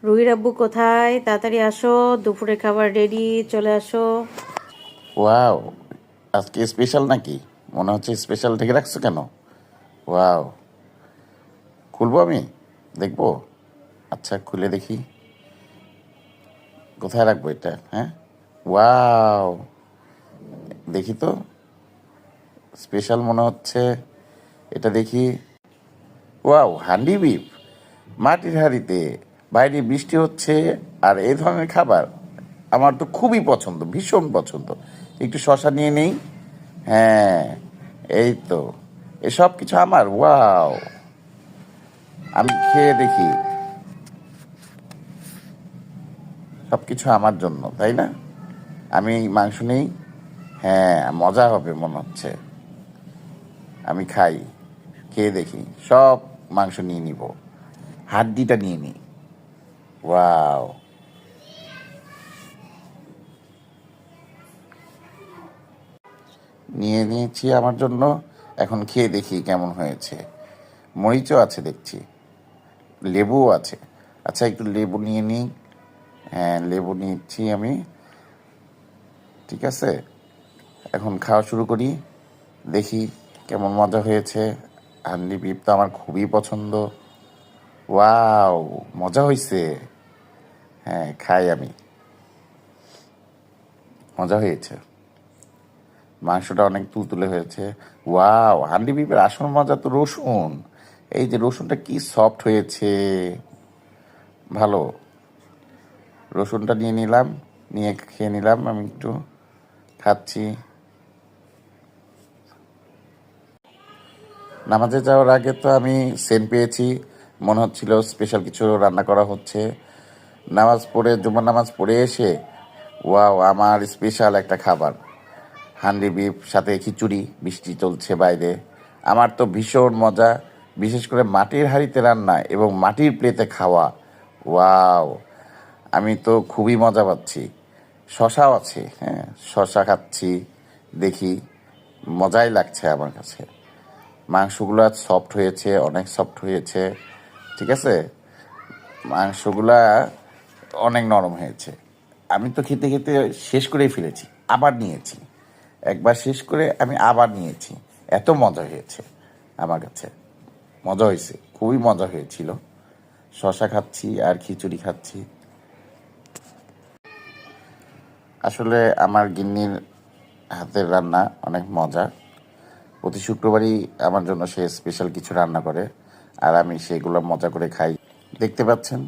রুহির আব্বু কোথায়? তাড়াতাড়ি আসো, দুপুরে খাবার রেডি, চলে আসো। ওয়াও, আজকে স্পেশাল নাকি? মনে হচ্ছে স্পেশাল ঢেকে রাখছো কেন? ওয়াও, খুলবো আমি? দেখবো? আচ্ছা, খুলে দেখি। কোথায় রাখবো এটা? হ্যাঁ, ওয়াও, দেখি তো। স্পেশাল মনে হচ্ছে। এটা দেখি। ওয়াও, হান্ডি বিফ, মাটির হাঁড়িতে, বাইরে বৃষ্টি হচ্ছে, আর এই ধরনের খাবার আমার তো খুবই পছন্দ, ভীষণ পছন্দ। একটু শশা নিয়ে নেই। হ্যাঁ, এই তো, এসব কিছু আমার। ওয়াও, আমি খেয়ে দেখি। সব কিছু আমার জন্য, তাই না? আমি মাংস নেই। হ্যাঁ, মজা হবে মনে হচ্ছে। আমি খাই, খেয়ে দেখি। সব মাংস নিয়ে নিব, হাড্ডিটা নিয়ে নিই। ওয়াও, নিয়ে নিয়েছি আমার জন্য। এখন খেয়ে দেখি কেমন হয়েছে। মরিচও আছে দেখছি, লেবুও আছে। আচ্ছা, একটু লেবু নিয়ে নিই। হ্যাঁ, লেবু নিচ্ছি আমি। ঠিক আছে, এখন খাওয়া শুরু করি। দেখি কেমন মজা হয়েছে। হান্ডি বিফ তো আমার খুবই পছন্দ। ওয়াও, মজা হয়েছে। হ্যাঁ, খাই আমি। মজা হয়েছে, মাংসটা অনেক তুলতুলে হয়েছে। ওয়াও, হান্ডি বিফের আসল মজা তো রসুন। এই যে রসুনটা কি সফট হয়েছে, ভালো। রসুনটা নিয়ে নিলাম, নিয়ে খেয়ে নিলাম। আমি একটু খাচ্ছি। নামাজে যাওয়ার আগে তো আমি সেন্ট পেয়েছি, মনে হচ্ছিল স্পেশাল কিছু রান্না করা হচ্ছে। নামাজ পড়ে, জুমার নামাজ পড়ে এসে, ওয়াও, আমার স্পেশাল একটা খাবার, হান্ডি বিফ সাথে খিচুড়ি। বৃষ্টি চলছে বাইরে, আমার তো ভীষণ মজা। বিশেষ করে মাটির হাঁড়িতে রান্না এবং মাটির প্লেটে খাওয়া। ওয়াও, আমি তো খুবই মজা পাচ্ছি। শশাও আছে, হ্যাঁ, শশা খাচ্ছি। দেখি, মজাই লাগছে আমার কাছে। মাংসগুলো সফট হয়েছে, অনেক সফট হয়েছে। ঠিক আছে, মাংসগুলা অনেক নরম হয়েছে। আমি তো খেতে খেতে শেষ করেই ফেলেছি, আবার নিয়েছি। একবার শেষ করে আমি আবার নিয়েছি। এত মজা হয়েছে আমার কাছে। মজা হয়েছে, খুবই মজা হয়েছিল। শশা খাচ্ছি আর খিচুড়ি খাচ্ছি। আসলে আমার গিন্নির হাতের রান্না অনেক মজা। প্রতি শুক্রবারই আমার জন্য সে স্পেশাল কিছু রান্না করে, আর আমি সেগুলো মজা করে খাই। দেখতে পাচ্ছেন